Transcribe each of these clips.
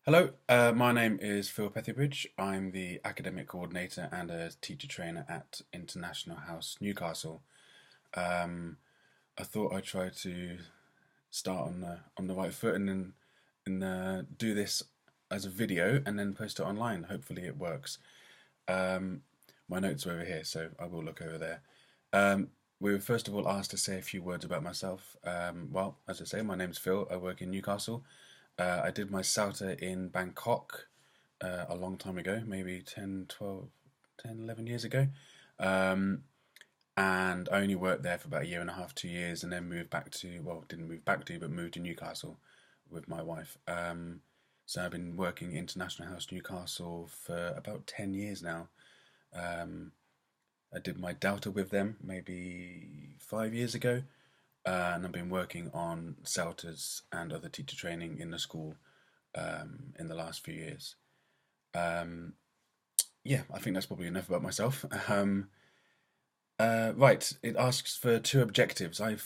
Hello, my name is Phil Pethybridge. I'm the academic coordinator and a teacher trainer at International House, Newcastle. Um, I thought I'd try to start on the right foot and do this as a video and then post it online. Hopefully, it works. Um, my notes are over here, so I will look over there. We were first of all asked to say a few words about myself. Well, as I say, my name's Phil. I work in Newcastle. I did my CELTA in Bangkok a long time ago, maybe 10, 12, 10, 11 years ago. Um, and I only worked there for about a year and a half, 2 years, and then moved back to, well, didn't move back to, but moved to Newcastle with my wife. So I've been working at International House Newcastle for about 10 years now. Um, I did my Delta with them maybe 5 years ago, and I've been working on CELTAs and other teacher training in the school in the last few years. Um, yeah, I think that's probably enough about myself. Right, it asks for two objectives. I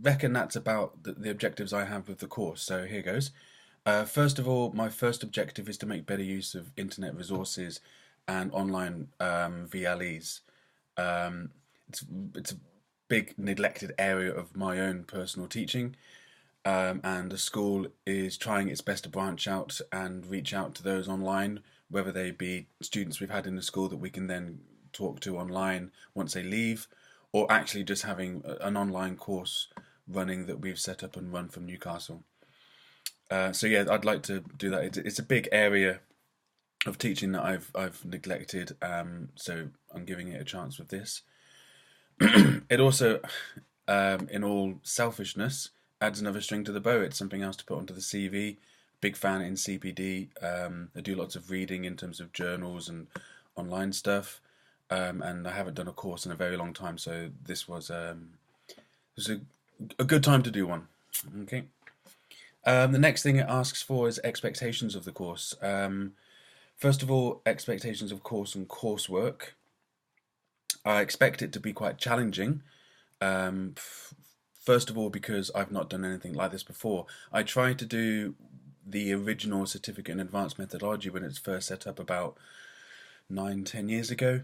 reckon that's about the objectives I have with the course, so here goes. First of all, my first objective is to make better use of internet resources and online VLEs. Um, it's a big neglected area of my own personal teaching, and the school is trying its best to branch out and reach out to those online, whether they be students we've had in the school that we can then talk to online once they leave, or actually just having an online course running that we've set up and run from Newcastle. So yeah, I'd like to do that. It's a big area of teaching that I've neglected, so I'm giving it a chance with this. It also, in all selfishness, adds another string to the bow. It's something else to put onto the CV. Big fan in CPD. I do lots of reading in terms of journals and online stuff. And I haven't done a course in a very long time, so this was a good time to do one. Okay. The next thing it asks for is expectations of the course. First of all, expectations of course and coursework. I expect it to be quite challenging. First of all, because I've not done anything like this before. I tried to do the original certificate in advanced methodology when it's first set up about 9, 10 years ago.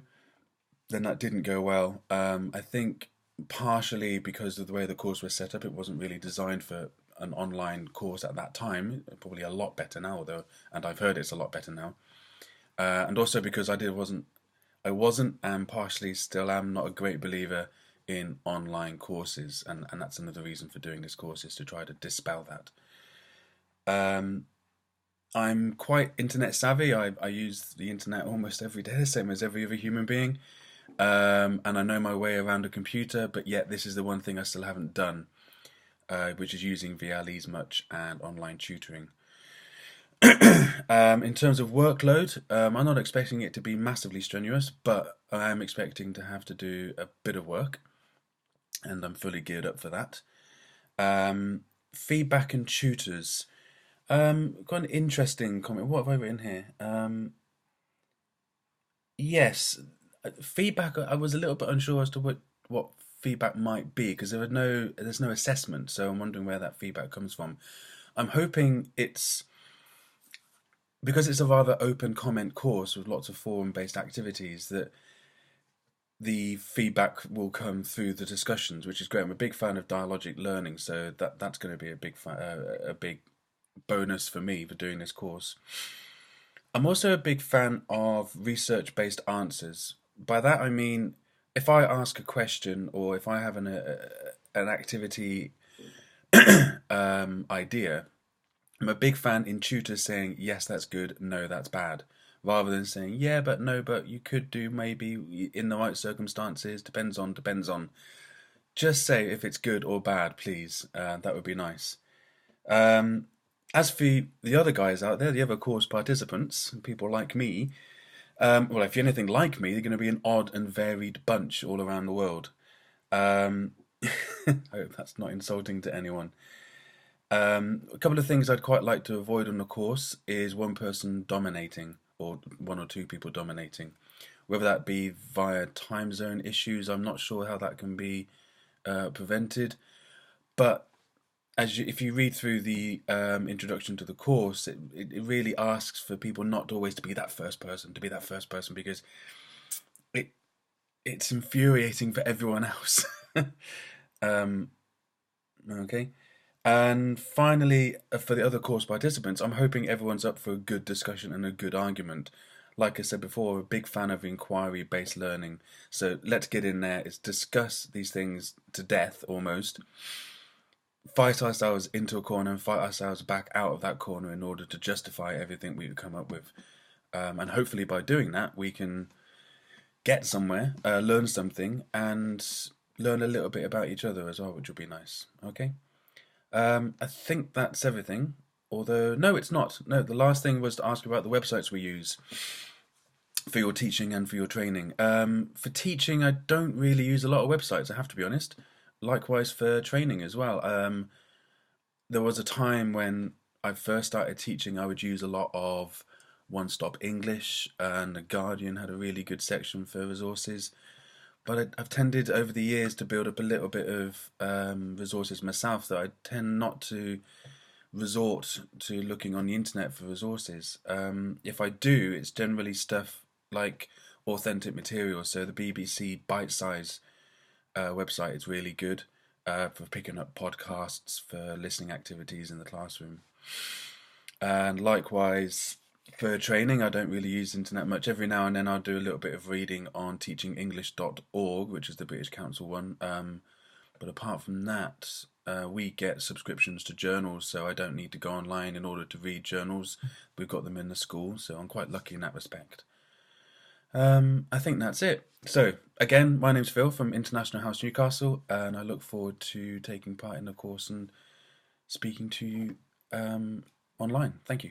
Then that didn't go well. I think partially because of the way the course was set up, it wasn't really designed for an online course at that time. Probably a lot better now, though, and I've heard it's a lot better now. And also because I wasn't, and partially still am, not a great believer in online courses, and that's another reason for doing this course is to try to dispel that. Um, I'm quite internet savvy. I use the internet almost every day, the same as every other human being. And I know my way around a computer, but yet this is the one thing I still haven't done, which is using VLEs much and online tutoring. In terms of workload, I'm not expecting it to be massively strenuous, but I am expecting to have to do a bit of work, and I'm fully geared up for that. Feedback and tutors. Got an interesting comment. What have I written here? Yes, feedback. I was a little bit unsure as to what feedback might be because there's no assessment, so I'm wondering where that feedback comes from. I'm hoping it's because it's a rather open comment course with lots of forum-based activities that the feedback will come through the discussions, which is great. I'm a big fan of dialogic learning, so that's going to be a big bonus for me for doing this course. I'm also a big fan of research-based answers. By that I mean, if I ask a question or if I have an activity idea, I'm a big fan in tutors saying, yes, that's good, no, that's bad, rather than saying, yeah, but no, but you could do maybe in the right circumstances, depends on. Just say if it's good or bad, please. That would be nice. Um, as for the other guys out there, the other course participants, people like me, well, if you're anything like me, they're going to be an odd and varied bunch all around the world. Um, I hope that's not insulting to anyone. A couple of things I'd quite like to avoid on the course is one person dominating or one or two people dominating. Whether that be via time zone issues, I'm not sure how that can be prevented. But if you read through the introduction to the course, it really asks for people not always to be that first person, because it it's infuriating for everyone else. um, okay. And finally, for the other course participants, I'm hoping everyone's up for a good discussion and a good argument. Like I said before, I'm a big fan of inquiry-based learning. So let's get in there. It's discuss these things to death almost. Fight ourselves into a corner and fight ourselves back out of that corner in order to justify everything we've come up with. And hopefully by doing that, we can get somewhere, learn something, and learn a little bit about each other as well, which would be nice. Okay? I think that's everything. Although, no, it's not. No, the last thing was to ask about the websites we use for your teaching and for your training. For teaching, I don't really use a lot of websites, I have to be honest. Likewise for training as well. There was a time when I first started teaching, I would use a lot of One Stop English, and The Guardian had a really good section for resources. But I've tended over the years to build up a little bit of resources myself, that I tend not to resort to looking on the internet for resources. If I do, it's generally stuff like authentic material. So the BBC Bite Size website is really good for picking up podcasts for listening activities in the classroom. And likewise, for training, I don't really use the internet much. Every now and then I'll do a little bit of reading on teachingenglish.org, which is the British Council one. But apart from that, we get subscriptions to journals, so I don't need to go online in order to read journals. We've got them in the school, so I'm quite lucky in that respect. I think that's it. So, again, my name's Phil from International House Newcastle, and I look forward to taking part in the course and speaking to you online. Thank you.